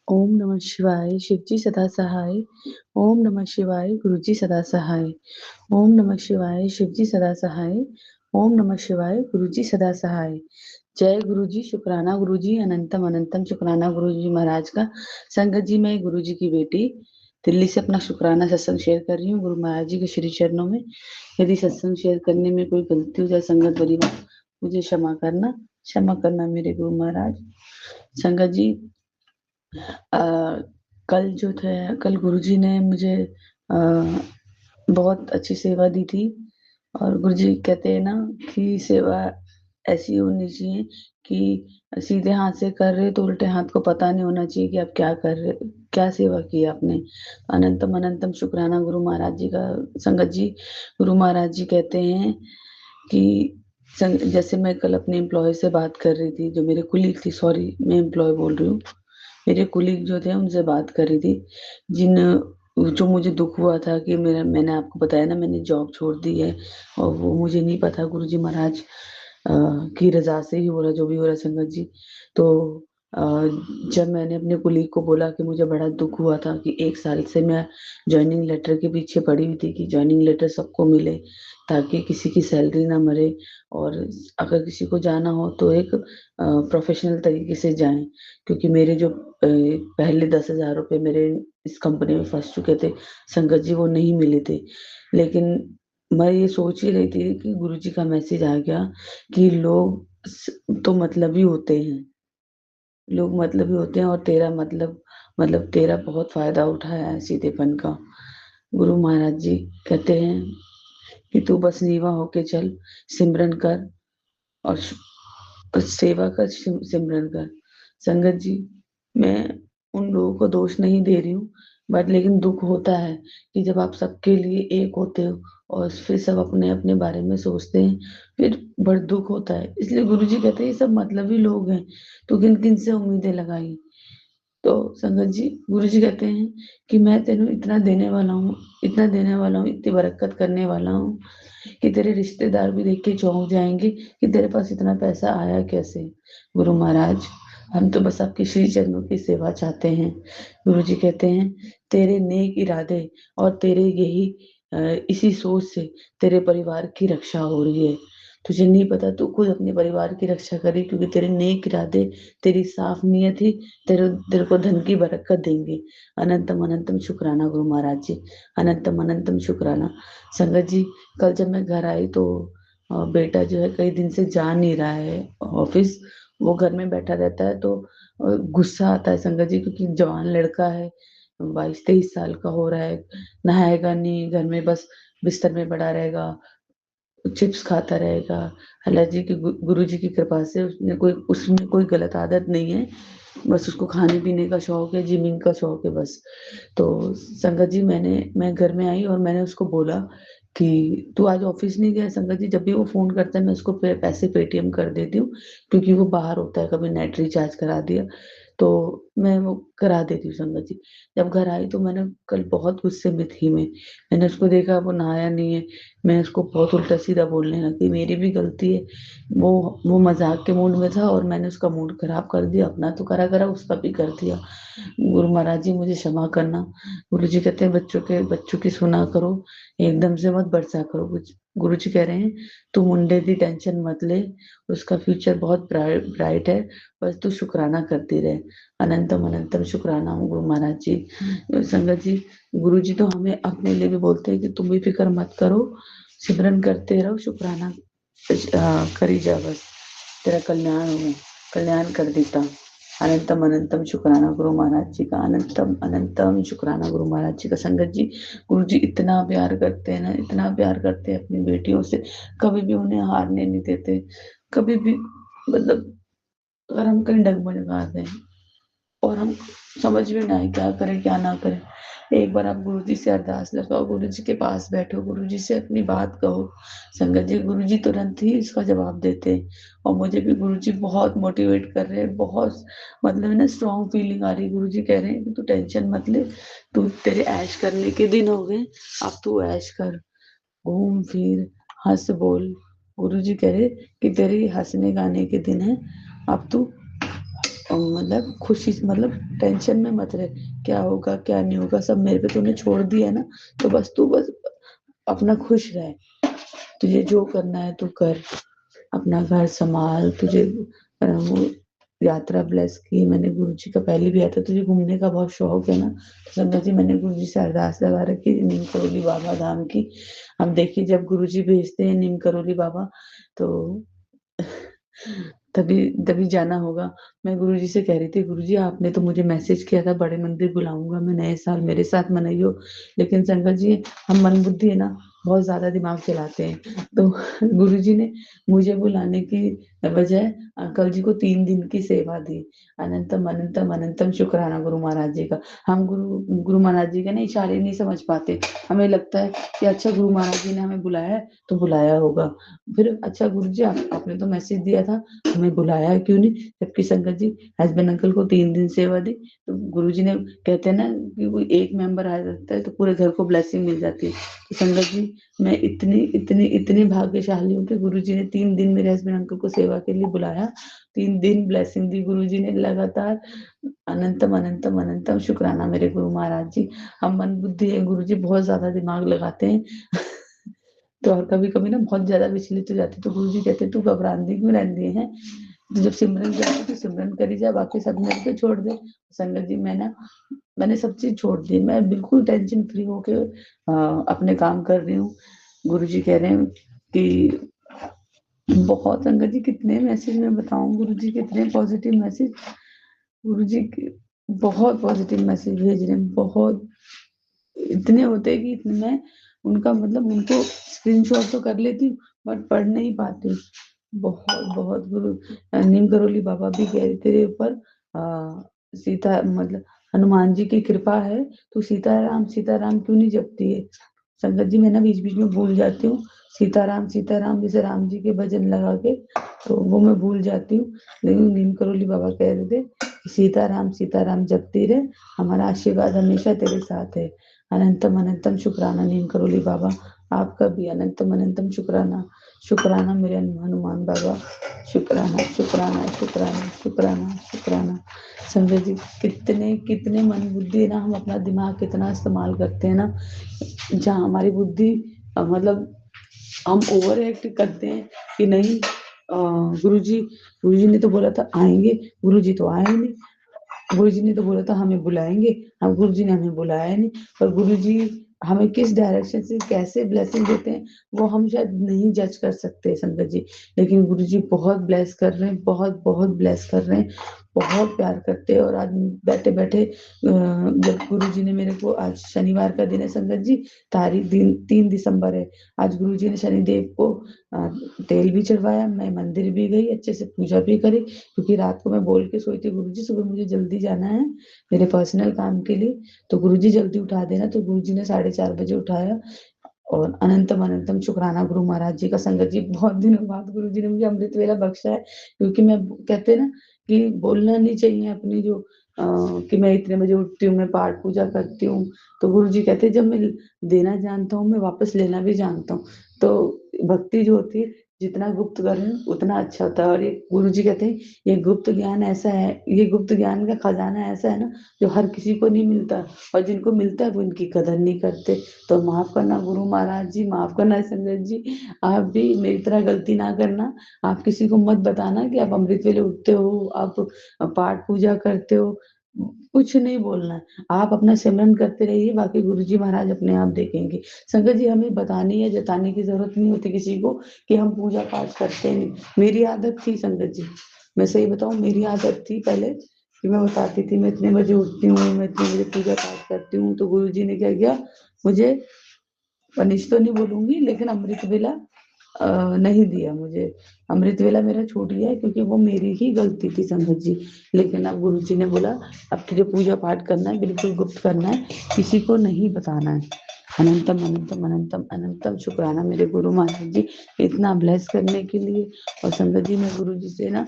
ओम नमः शिवाय, शिवजी सदा सहाय। ओम नमः शिवाय, गुरुजी सदा सहाय। ओम नमः शिवाय, शिवजी सदा सहाय। ओम नमः शिवाय, गुरुजी सदा सहाय। जय गुरुजी, शुक्राना गुरुजी, अनंतम अनंतम शुक्राना गुरुजी महाराज का। संगत जी, मैं गुरुजी की बेटी दिल्ली से अपना शुक्राना सत्संग शेयर कर रही हूँ गुरु महाराज जी के श्री चरणों में। यदि सत्संग शेयर करने में कोई गलती हो जाए संगत परिवार, मुझे क्षमा करना मेरे गुरु महाराज। संगत जी, कल जो थे कल गुरुजी ने मुझे बहुत अच्छी सेवा दी थी। और गुरुजी कहते हैं ना कि सेवा ऐसी होनी चाहिए कि सीधे हाथ से कर रहे तो उल्टे हाथ को पता नहीं होना चाहिए कि आप क्या कर रहे, क्या सेवा की आपने। अनंतम अनंतम शुक्राना गुरु महाराज जी का। संगत जी, गुरु महाराज जी कहते हैं कि जैसे मैं कल अपने एम्प्लॉय से बात कर रही थी, जो मेरे कुलीग थी, सॉरी मैं एम्प्लॉय बोल रही हूँ, मेरे कुलीग जो थे उनसे बात कर रही थी, जिन जो मुझे दुख हुआ था कि मैंने आपको बताया ना मैंने जॉब छोड़ दी है, और वो मुझे नहीं पता गुरुजी महाराज की रजा से ही हो रहा जो भी हो रहा संगत जी। तो अ, जब मैंने अपने कुलीग को बोला कि मुझे बड़ा दुख हुआ था कि 1 साल से मैं ज्वाइनिंग लेटर के पीछे पड़ी हुई थी कि ज्वाइनिंग लेटर सबको मिले ताकि किसी की सैलरी ना मरे, और अगर किसी को जाना हो तो एक प्रोफेशनल तरीके से जाएं, क्योंकि मेरे जो पहले 10,000 रुपये मेरे इस कंपनी में फंस चुके थे संगत जी, वो नहीं मिले थे। लेकिन मैं ये सोच ही रही थी कि गुरुजी का मैसेज आ गया कि तो मतलबी होते हैं, लोग मतलबी होते हैं, और तेरा मतलब तेरा बहुत फायदा उठाया है सीधेपन का। गुरु महाराज जी कहते हैं कि तू बस नीवा होके चल, सिमरन कर, और सेवा कर, सिमरन कर। संगत जी, मैं उन लोगों को दोष नहीं दे रही हूँ, बट लेकिन दुख होता है कि जब आप सबके लिए एक होते हो और फिर सब अपने अपने बारे में सोचते हैं, फिर बड़ा दुख होता है। इसलिए गुरुजी कहते हैं ये सब मतलबी लोग हैं, तो किन किन से उम्मीदें लगाई। तो संगत जी, गुरुजी कहते हैं कि मैं तेनू इतना देने वाला हूँ, इतना देने वाला हूँ, इतनी बरकत करने वाला हूँ कि तेरे रिश्तेदार भी देख के चौंक जाएंगे कि तेरे पास इतना पैसा आया कैसे। गुरु महाराज, हम तो बस आपके श्री चरणों की सेवा चाहते हैं। गुरु जी कहते हैं तेरे नेक इरादे और तेरे इसी सोच से तेरे परिवार की रक्षा हो रही है। तुझे नहीं पता, तू खुद अपने परिवार की रक्षा करी, क्योंकि तेरे नेक इरादे, तेरी साफ नीयत ही तेरे को धन की बरकत देंगे। अनंतम अनंतम शुक्राना गुरु महाराज जी, अनंतम अनंतम शुक्राना। संगत जी, कल जब मैं घर आई तो बेटा जो है कई दिन से जा नहीं रहा है ऑफिस, वो घर में बैठा रहता है, तो गुस्सा आता है संगत जी, क्योंकि जवान लड़का है, 22-23 साल का हो रहा है, नहाएगा नहीं, घर में बस बिस्तर में पड़ा रहेगा, चिप्स खाता रहेगा। हालांकि कि गुरु जी की कृपा से उसमें कोई गलत आदत नहीं है, बस उसको खाने पीने का शौक है, जिमिंग का शौक है बस। तो संगत जी, मैं घर में आई और मैंने उसको बोला कि तू आज ऑफिस नहीं गया। संगत जी, जब भी वो फोन करता है मैं उसको पैसे पेटीएम कर देती हूँ, क्योंकि वो बाहर होता है, कभी नेट रिचार्ज करा दिया तो मैं वो करा देती हूँ। संगत जी, जब घर आई तो मैंने कल बहुत गुस्से में थी, मैंने उसको देखा वो नहाया नहीं है, मैं उसको बहुत उल्टा सीधा बोलने लगी, मेरी भी गलती है। वो मजाक के मूड में था और मैंने उसका मूड खराब कर दिया, अपना तो करा करा उसका भी कर दिया। गुरु महाराज जी, मुझे क्षमा करना। गुरु जी कहते हैं बच्चों की सुना करो, एकदम से मत बरसा करो कुछ। गुरु जी कह रहे हैं तू मुंडे की टेंशन मत ले, उसका फ्यूचर बहुत ब्राइट है, बस तू शुक्राना करती रहे। अनंतम अनंतम शुक्राना गुरु महाराज जी। संगत जी, गुरु जी तो हमें अपने लिए भी बोलते हैं कि तुम भी फिक्र मत करो, सिमरन करते रहो, शुक्राना करी जा, बस तेरा कल्याण कर देता। अनंतम अनंतम शुक्राना गुरु महाराज जी का, अनंतम अनंतम शुक्राना गुरु महाराज जी का। संगत जी, गुरु जी इतना प्यार करते हैं ना, इतना प्यार करते हैं अपनी बेटियों से, कभी भी उन्हें हारने नहीं देते, कभी भी, मतलब अगर हम कहीं डगमगा दें और हम समझ में ना आए क्या करें क्या ना करें, एक बार आप गुरुजी से अरदास लगाओ, गुरुजी के पास बैठो, गुरुजी से अपनी बात कहो। संगत जी, गुरुजी तुरंत ही इसका जवाब देते हैं, और मुझे भी गुरुजी बहुत मोटिवेट कर रहे हैं, बहुत मतलब ना स्ट्रॉन्ग फीलिंग आ रही है। गुरुजी कह रहे हैं कि तू टेंशन मत ले, तू तेरे ऐश करने के दिन हो गए, अब तू ऐश कर, घूम फिर, हंस बोल। गुरुजी कह रहे कि तेरे हंसने गाने के दिन है, अब तू मतलब खुशी मतलब टेंशन में मत रह, क्या होगा क्या नहीं होगा सब मेरे पे तूने छोड़ दिया ना, तो बस तू बस अपना खुश रह, तुझे जो करना है तू कर, अपना घर संभाल, तुझे वो यात्रा ब्लेस की मैंने गुरु जी का पहले भी आया था, तुझे घूमने का बहुत शौक है ना, तो संगत जी मैंने गुरु जी से अरदास लगा रखी नीम करोली बाबा धाम की। अब देखिए जब गुरु जी भेजते हैं नीम करोली बाबा तो तभी तभी जाना होगा। मैं गुरुजी से कह रही थी गुरुजी आपने तो मुझे मैसेज किया था बड़े मंदिर बुलाऊंगा मैं नए साल मेरे साथ मनाइयो, लेकिन संगत जी हम मन बुद्धि है ना बहुत ज्यादा दिमाग चलाते हैं, तो गुरुजी ने मुझे बुलाने की बजाय अंकल जी को 3 दिन की सेवा दी। अनंतम अनंतम अनंतम शुक्राना गुरु महाराज जी का। हम गुरु गुरु महाराज जी के ना इशारे नहीं समझ पाते, हमें लगता है कि अच्छा गुरु महाराज जी ने हमें बुलाया है तो बुलाया होगा, फिर अच्छा गुरु जी आपने तो मैसेज दिया था हमें बुलाया क्यों नहीं, जबकि संगत जी हस्बैंड अंकल को 3 दिन सेवा दी, तो गुरुजी ने कहते हैं ना कि कोई एक मेंबर आ जाता है तो पूरे घर को ब्लेसिंग मिल जाती है, तो संगत जी मैं इतनी इतनी इतनी भाग्यशाली हूँ कि गुरुजी ने 3 दिन मेरे हस्बैंड अंकल को सेवा के लिए बुलाया, 3 दिन ब्लेसिंग दी गुरुजी ने लगातार। अनंतम अनंतम अनंतम शुक्राना मेरे गुरु महाराज जी। हम मन बुद्धि है गुरुजी बहुत ज्यादा दिमाग लगाते हैं तो और कभी कभी ना बहुत ज्यादा विचलित हो जाती, तो गुरु जी कहते तू घबराती क्यों रहती है, तो जब सिमरन जाती तो सिमरन करी जा, बाकी सब मेरे पे छोड़ दे। संगत जी मैंने सब चीज छोड़ दी, मैं बिल्कुल टेंशन फ्री होके अपने काम कर रही हूँ। गुरु जी कह रहे हैं कि बहुत, संगत जी कितने मैसेज मैं बताऊं गुरु जी कितने पॉजिटिव मैसेज, गुरु जी बहुत पॉजिटिव मैसेज भेज रहे हैं, बहुत इतने होते हैं कि इतने मैं उनका मतलब उनको स्क्रीनशॉट तो कर लेती हूँ बट पढ़ नहीं पाती हूँ। बहुत बहुत गुरु नीम करोली बाबा भी कह रहे तेरे ऊपर सीता मतलब हनुमान जी की कृपा है, तू सीताराम सीताराम क्यों नहीं जपती है। संगत जी मैं ना बीच बीच में भूल जाती हूँ सीताराम सीताराम, जैसे राम जी के भजन लगा के तो वो मैं भूल जाती हूँ, लेकिन नीम करोली बाबा कह रहे थे कि सीताराम जपती रहे, हमारा आशीर्वाद हमेशा तेरे साथ है। अनंतम अनंतम शुक्राना नीम करोली बाबा, आपका भी अनंतम अनंतम शुक्राना, शुक्राना मेरे हनुमान बाबा, शुक्राना शुक्राना शुक्राना शुक्राना शुक्राना। संजय जी कितने कितने मन बुद्धि है ना, हम अपना दिमाग कितना इस्तेमाल करते हैं ना, जहाँ हमारी बुद्धि मतलब हम ओवर एक्ट करते हैं कि नहीं गुरुजी ने तो बोला था आएंगे, गुरुजी तो आए नहीं, गुरुजी ने तो बोला था हमें बुलाएंगे, हम गुरुजी ने हमें बुलाया नहीं, पर गुरुजी हमें किस डायरेक्शन से कैसे ब्लेसिंग देते हैं वो हम शायद नहीं जज कर सकते संगत जी, लेकिन गुरुजी बहुत ब्लेस कर रहे हैं, बहुत बहुत ब्लेस कर रहे हैं, बहुत प्यार करते हैं। और आज बैठे बैठे जब गुरुजी ने मेरे को, आज शनिवार का दिन है संगत जी, तारीख दिन 3 दिसंबर है, आज गुरुजी ने शनिदेव को अ, तेल भी चढ़वाया, मैं मंदिर भी गई, अच्छे से पूजा भी करी, क्योंकि रात को मैं बोल के सोई थी गुरुजी सुबह मुझे जल्दी जाना है मेरे पर्सनल काम के लिए, तो गुरुजी जल्दी उठा देना, तो गुरुजी ने 4:30 बजे उठाया। और अनंतम अनंतम शुक्राना गुरु महाराज जी का। संगत जी बहुत दिनों बाद गुरु जी ने मुझे अमृत वेला बख्शा है, क्योंकि मैं कहते हैं ना कि बोलना नहीं चाहिए अपनी जो कि मैं इतने बजे उठती हूँ मैं पाठ पूजा करती हूँ, तो गुरु जी कहते हैं जब मैं देना जानता हूँ मैं वापस लेना भी जानता हूँ, तो भक्ति जो होती है जितना गुप्त करें उतना अच्छा होता है। और ये गुरु जी कहते हैं ये गुप्त ज्ञान ऐसा है, ये गुप्त ज्ञान का खजाना ऐसा है ना जो हर किसी को नहीं मिलता, और जिनको मिलता है वो इनकी कदर नहीं करते। तो माफ करना गुरु महाराज जी, माफ करना संगत जी, आप भी मेरी तरह गलती ना करना, आप किसी को मत बताना कि आप अमृत वेले उठते हो, आप पाठ पूजा करते हो, कुछ नहीं बोलना है, आप अपना सिमरन करते रहिए, बाकी गुरु जी महाराज अपने आप देखेंगे। संगत जी हमें बताने या जताने की जरूरत नहीं होती किसी को कि हम पूजा पाठ करते नहीं, मेरी आदत थी संगत जी, मैं सही बताऊं मेरी आदत थी पहले कि मैं बताती थी मैं इतने बजे उठती हूँ, मैं इतने बजे पूजा पाठ करती हूँ, तो गुरु जी ने क्या किया, मुझे पनिश तो नहीं बोलूंगी लेकिन अमृत वेला नहीं दिया मुझे, अमृत वेला मेरा छूट गया क्योंकि वो मेरी ही गलती थी संगत जी। लेकिन अब गुरु जी ने बोला अब तुझे पूजा पाठ करना है, बिल्कुल गुप्त करना है, किसी को नहीं बताना है। अनंतम अनंतम अनंतम अनंतम शुक्राना मेरे गुरु महाराज जी इतना ब्लेस करने के लिए। और संगत जी मैं गुरु जी से ना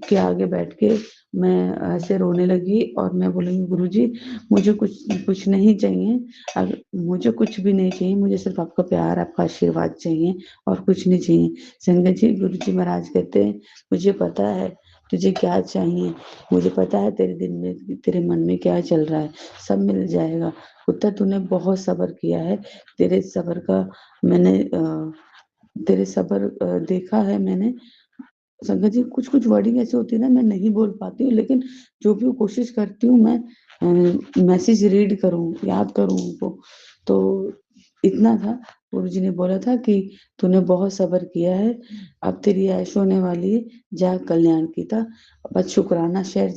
के आगे बैठ के मैं ऐसे रोने लगी और मैं बोलूँगी गुरु जी मुझे कुछ कुछ नहीं चाहिए, अगर मुझे कुछ भी नहीं चाहिए, मुझे सिर्फ आपका प्यार आपका आशीर्वाद चाहिए और कुछ नहीं चाहिए। संगत जी गुरु जी महाराज कहते हैं मुझे पता है तुझे क्या चाहिए, मुझे पता है तेरे दिन में, तेरे मन में क्या चल रहा है, सब मिल जाएगा। पुत्र तूने बहुत सब्र किया है, तेरे सब्र का मैंने तेरे सब्र देखा है मैंने। संगत जी, कुछ कुछ वर्डिंग ऐसी होती है ना, मैं नहीं बोल पाती हूँ, लेकिन जो भी कोशिश करती हूँ मैं मैसेज रीड करूँ, याद करूँ उनको। तो इतना था, गुरु जी ने बोला था कि तूने बहुत सब्र किया है, अब तेरी ऐश होने वाली है, जा कल्याण की था, बस शुक्राना शेयर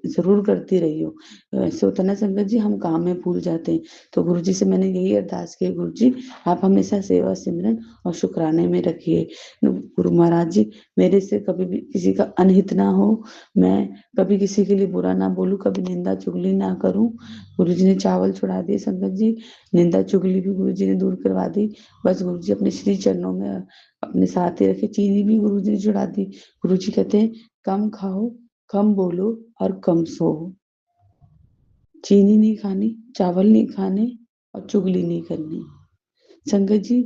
जरूर करती रही हो। ऐसे होता ना संगत जी, हम काम में भूल जाते हैं। तो गुरु जी से मैंने यही अरदास की, गुरु जी आप हमेशा सेवा सिमरन और शुक्राने में रखिए। गुरु महाराज जी, मेरे से कभी भी किसी का अनहित ना हो, मैं कभी किसी के लिए बुरा ना बोलूं, कभी निंदा चुगली ना करूं। गुरु जी ने चावल छुड़ा दिए संगत जी, निंदा चुगली भी गुरु जी ने दूर करवा दी। बस गुरु जी अपने श्री चरणों में अपने साथ ही रखे। चीनी भी गुरु जी ने छुड़ा दी। गुरु जी कहते हैं कम खाओ, कम बोलो और कम सो। चीनी नहीं खानी, चावल नहीं खाने और चुगली नहीं करनी। संगत जी,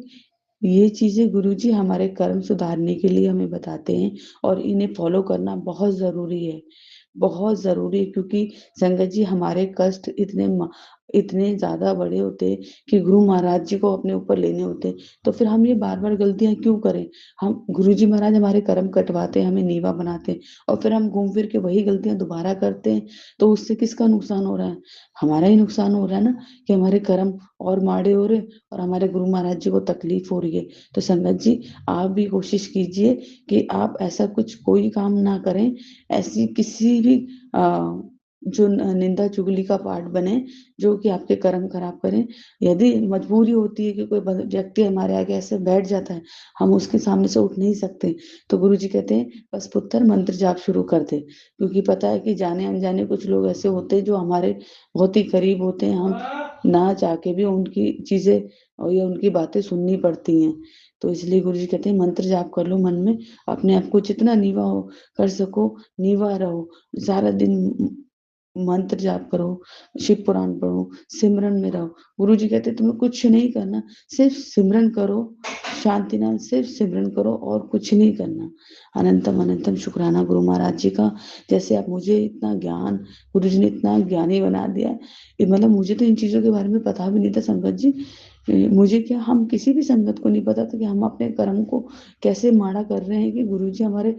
ये चीजें गुरुजी हमारे कर्म सुधारने के लिए हमें बताते हैं, और इन्हें फॉलो करना बहुत जरूरी है, बहुत जरूरी है। क्योंकि संगत जी, हमारे कष्ट इतने ज्यादा बड़े होते हैं कि गुरु महाराज जी को अपने ऊपर लेने होते हैं। तो फिर हम ये बार बार गलतियां क्यों करें? हम गुरु जी महाराज हमारे कर्म कटवाते हैं, हमें नीवा बनाते हैं, और फिर हम घूम फिर के वही गलतियां दोबारा करते हैं। तो उससे किसका नुकसान हो रहा है? हमारा ही नुकसान हो रहा है ना, कि हमारे कर्म और माड़े हो रहे हैं और हमारे गुरु महाराज जी को तकलीफ हो रही है। तो संगत जी, आप भी कोशिश कीजिए कि आप ऐसा कुछ कोई काम ना करें, ऐसी किसी भी जो निंदा चुगली का पार्ट बने, जो कि आपके कर्म खराब करें। यदि मजबूरी होती है कि कोई व्यक्ति हमारे आगे ऐसे बैठ जाता है, हम उसके सामने से उठ नहीं सकते, तो गुरु जी कहते हैं बस पुत्र मंत्र जाप शुरू कर दे। क्योंकि पता है कि जाने अनजाने कुछ लोग ऐसे होते हैं जो हमारे बहुत ही करीब होते हैं, हम ना चाह के भी उनकी चीजें और या उनकी बातें सुननी पड़ती हैं। तो इसलिए गुरु जी कहते हैं मंत्र जाप कर लो, मन में अपने आप को जितना नीवा हो कर सको नीवा रहो, सारा दिन मंत्र जाप करो, शिव पुराण पढ़ो, सिमरन में रहो। गुरु जी कहते तुम्हें कुछ नहीं करना, सिर्फ सिमरन करो, शांति नाम सिर्फ सिमरन करो और कुछ नहीं करना। अनंतम अनंतम शुक्राना गुरु महाराज जी का, जैसे आप मुझे इतना ज्ञान, गुरु जी ने इतना ज्ञानी बना दिया। मतलब मुझे तो इन चीजों के बारे में पता भी नहीं था संगत जी। मुझे क्या, हम किसी भी संगत को नहीं पता था कि हम अपने कर्म को कैसे माड़ा कर रहे हैं, कि गुरुजी हमारे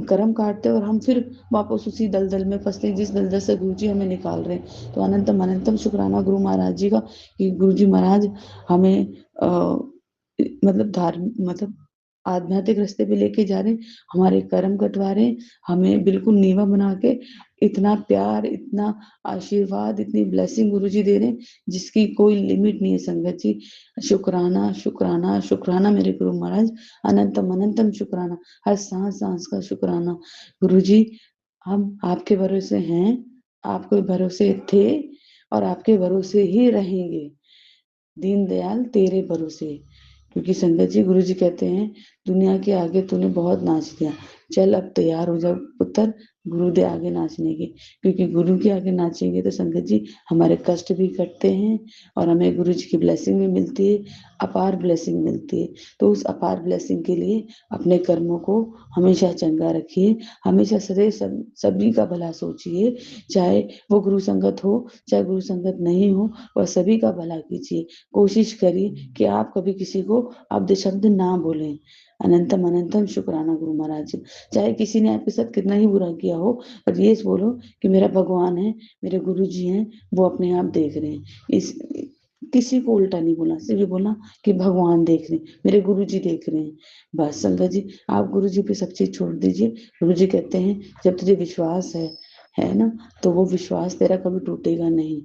कर्म काटते हैं और हम फिर वापस उसी दलदल में फंसते हैं जिस दलदल से गुरुजी हमें निकाल रहे हैं। तो अनंतम अनंतम शुक्राना गुरु महाराज जी का, कि गुरुजी महाराज हमें मतलब आध्यात्मिक रास्ते पे लेके जा रहे हैं, हमारे कर्म कटवा रहे हैं, हमें बिल्कुल नीवा बना के इतना प्यार, इतना आशीर्वाद, इतनी ब्लेसिंग गुरुजी दे रहे हैं जिसकी कोई लिमिट नहीं है संगत जी। शुक्राना शुक्राना शुक्राना मेरे गुरु महाराज, अनंतम अनंतम शुक्राना, हर सांस सांस का शुक्राना। गुरु जी, हम आपके भरोसे हैं, आपके भरोसे थे और आपके भरोसे ही रहेंगे। दीनदयाल तेरे भरोसे। क्योंकि संगत जी, गुरु जी कहते हैं दुनिया के आगे तूने बहुत नाच दिया, चल अब तैयार हो जा पुत्र गुरु के आगे नाचने की। क्योंकि गुरु के आगे नाचेंगे तो संगत जी हमारे कष्ट भी कटते हैं और हमें गुरु जी की ब्लेसिंग भी मिलती है, अपार ब्लेसिंग मिलती है। तो उस अपार ब्लेसिंग के लिए अपने कर्मों को हमेशा चंगा रखिए, हमेशा सदैव सभी का भला सोचिए, चाहे वो गुरु संगत हो चाहे गुरु संगत नहीं हो, वह सभी का भला कीजिए। कोशिश करिए कि आप कभी किसी को अब्द शब्द ना बोलें। अनंतम अनंतम शुक्राना गुरु महाराज जी। चाहे किसी ने आपके साथ कितना ही बुरा किया हो, पर ये बोलो कि मेरा भगवान है, मेरे गुरु जी हैं, वो अपने आप देख रहे हैं। इस किसी को उल्टा नहीं बोला, सिर्फ ये बोला कि भगवान देख रहे हैं, मेरे गुरु जी देख रहे हैं। बस संगत जी, आप गुरु जी पे सब चीज छोड़ दीजिए। गुरु जी कहते हैं जब तुझे विश्वास है ना, तो वो विश्वास तेरा कभी टूटेगा नहीं।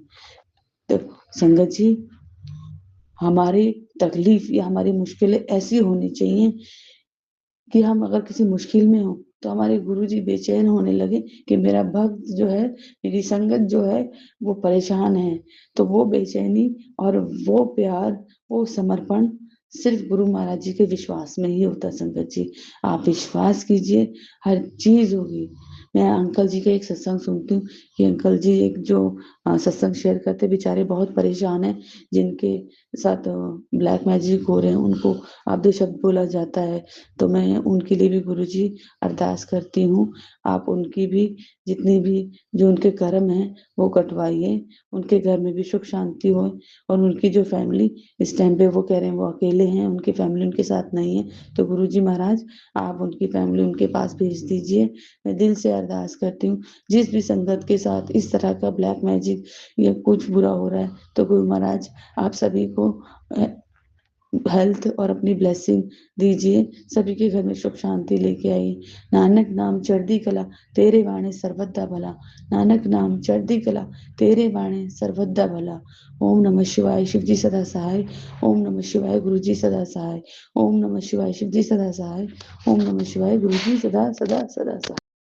तो संगत जी, हमारी तकलीफ या हमारी मुश्किलें ऐसी होनी चाहिए कि हम अगर किसी मुश्किल में हो तो हमारे गुरुजी बेचैन होने लगे कि मेरा भक्त जो है, मेरी संगत जो है, वो परेशान है। तो वो बेचैनी और वो प्यार, वो समर्पण सिर्फ गुरु महाराज जी के विश्वास में ही होता। संगत जी, आप विश्वास कीजिए, हर चीज होगी। मैं अंकल जी का एक सत्संग सुनती हूँ कि अंकल जी एक जो सत्संग शेयर करते, बेचारे बहुत परेशान हैं, जिनके साथ ब्लैक मैजिक हो रहे हैं, उनको आधे शब्द बोला जाता है, तो मैं उनके लिए भी गुरुजी अरदास करती हूँ। आप उनकी भी जितनी भी जो उनके कर्म हैं, वो कटवाइए, उनके घर में भी सुख शांति हो, और उनकी जो फैमिली इस टाइम पे वो कह रहे हैं वो अकेले हैं, उनकी फैमिली उनके साथ नहीं है, तो गुरुजी महाराज आप उनकी फैमिली उनके पास भेज दीजिए। मैं दिल से अरदास करती हूँ, जिस भी संगत के साथ इस तरह का ब्लैक मैजिक या कुछ बुरा हो रहा है, तो गुरु महाराज आप सभी को हेल्थ और अपनी ब्लेसिंग दीजिए, सभी के घर में सुख शांति लेके आइए। नानक नाम चढ़दी कला, तेरे बाणे सर्वदा भला। नानक नाम चढ़दी कला, तेरे बाणे सर्वदा भला। ओम नमः शिवाय, शिव जी सदा सहाय। ओम नमः शिवाय, गुरु जी सदा सहाय। ओम नमः शिवाय, शिव जी सदा सहाय। ओम नमः शिवाय, गुरु जी सदा सदा सदा सहाय।